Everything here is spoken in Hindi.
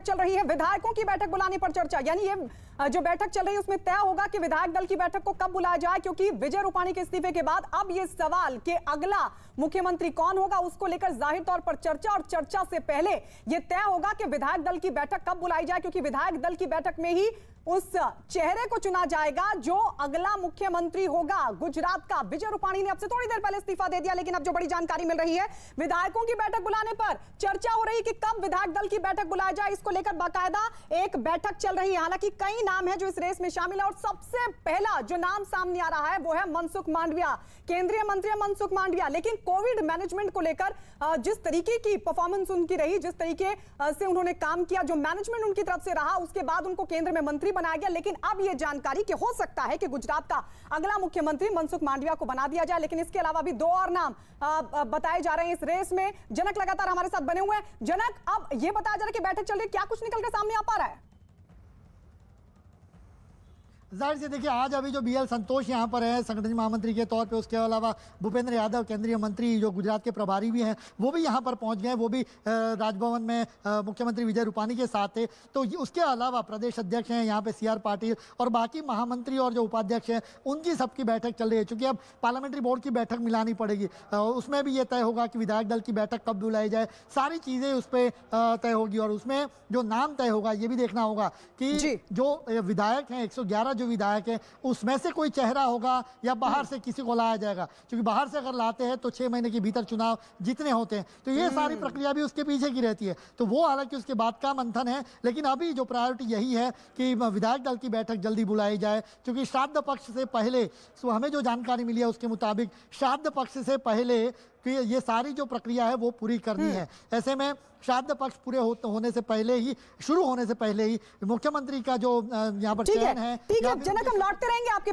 चल रही है विधायकों की बैठक बुलाने पर चर्चा, यानी ये जो बैठक चल रही है उसमें तय होगा कि विधायक दल की बैठक को कब बुलाया जाए, क्योंकि विजय रूपाणी के इस्तीफे के बाद अब ये सवाल कि अगला मुख्यमंत्री कौन होगा उसको लेकर जाहिर तौर पर चर्चा, और चर्चा से पहले यह तय होगा कि विधायक दल की बैठक कब बुलाई जाए, क्योंकि विधायक दल की बैठक में ही उस चेहरे को चुना जाएगा जो अगला मुख्यमंत्री होगा। गुजरात का विजय रूपाणी ने अब से थोड़ी देर पहले इस्तीफा दे दिया, लेकिन अब जो बड़ी जानकारी मिल रही है विधायकों की बैठक बुलाने पर चर्चा हो रही है कि कब विधायक दल की बैठक बुलाया जाए। इसको लेकर बाकायदा एक बैठक चल रही है। हालांकि कई नाम है जो इस रेस में शामिल है, और सबसे पहला जो नाम सामने आ रहा है वो है मनसुख मांडविया, केंद्रीय मंत्री मनसुख मांडविया। लेकिन कोविड मैनेजमेंट को लेकर जिस तरीके की परफॉर्मेंस उनकी रही, जिस तरीके से उन्होंने काम किया, जो मैनेजमेंट उनकी तरफ से रहा, उसके बाद उनको केंद्र में मंत्री बनाया गया। लेकिन अब यह जानकारी कि हो सकता है कि गुजरात का अगला मुख्यमंत्री मनसुख मांडविया को बना दिया जाए। लेकिन इसके अलावा भी दो और नाम बताए जा रहे हैं इस रेस में। जनक लगातार हमारे साथ बने हुए हैं। जनक, अब यह बताया जा रहा है कि बैठक चल रही है, क्या कुछ निकल कर सामने आ पा रहा है? जाहिर से देखिए, आज अभी जो बीएल संतोष यहाँ पर है संगठन महामंत्री के तौर पे, उसके अलावा भूपेंद्र यादव केंद्रीय मंत्री जो गुजरात के प्रभारी भी हैं वो भी यहाँ पर पहुँच गए। वो भी राजभवन में मुख्यमंत्री विजय रूपाणी के साथ थे। तो उसके अलावा प्रदेश अध्यक्ष हैं यहाँ पे CR पाटिल, और बाकी महामंत्री और जो उपाध्यक्ष हैं उनकी सबकी बैठक चल रही है। चूँकि अब पार्लियामेंट्री बोर्ड की बैठक मिलानी पड़ेगी, उसमें भी ये तय होगा कि विधायक दल की बैठक कब बुलाई जाए। सारी चीज़ें उस पर तय होगी, और उसमें जो नाम तय होगा ये भी देखना होगा कि जो विधायक हैं 111 जो विधायक है उसमें से कोई चेहरा होगा या बाहर से किसी को लाया जाएगा। क्योंकि बाहर से अगर लाते हैं तो 6 महीने के भीतर चुनाव जीतने होते हैं, तो ये सारी प्रक्रिया भी उसके पीछे की रहती है। तो वो हालांकि उसके बाद का मंथन है, लेकिन अभी जो प्रायोरिटी यही है कि विधायक दल की बैठक जल्दी बुलाई जाए। क्योंकि श्राद्ध पक्ष से पहले हमें जो जानकारी मिली है उसके मुताबिक श्राद्ध पक्ष से पहले कि ये सारी जो प्रक्रिया है वो पूरी करनी है। ऐसे में श्राद्ध पक्ष पूरे होने से पहले ही, शुरू होने से पहले ही मुख्यमंत्री का जो यहाँ पर चयन है। ठीक है जनक, हम लौटते रहेंगे आपके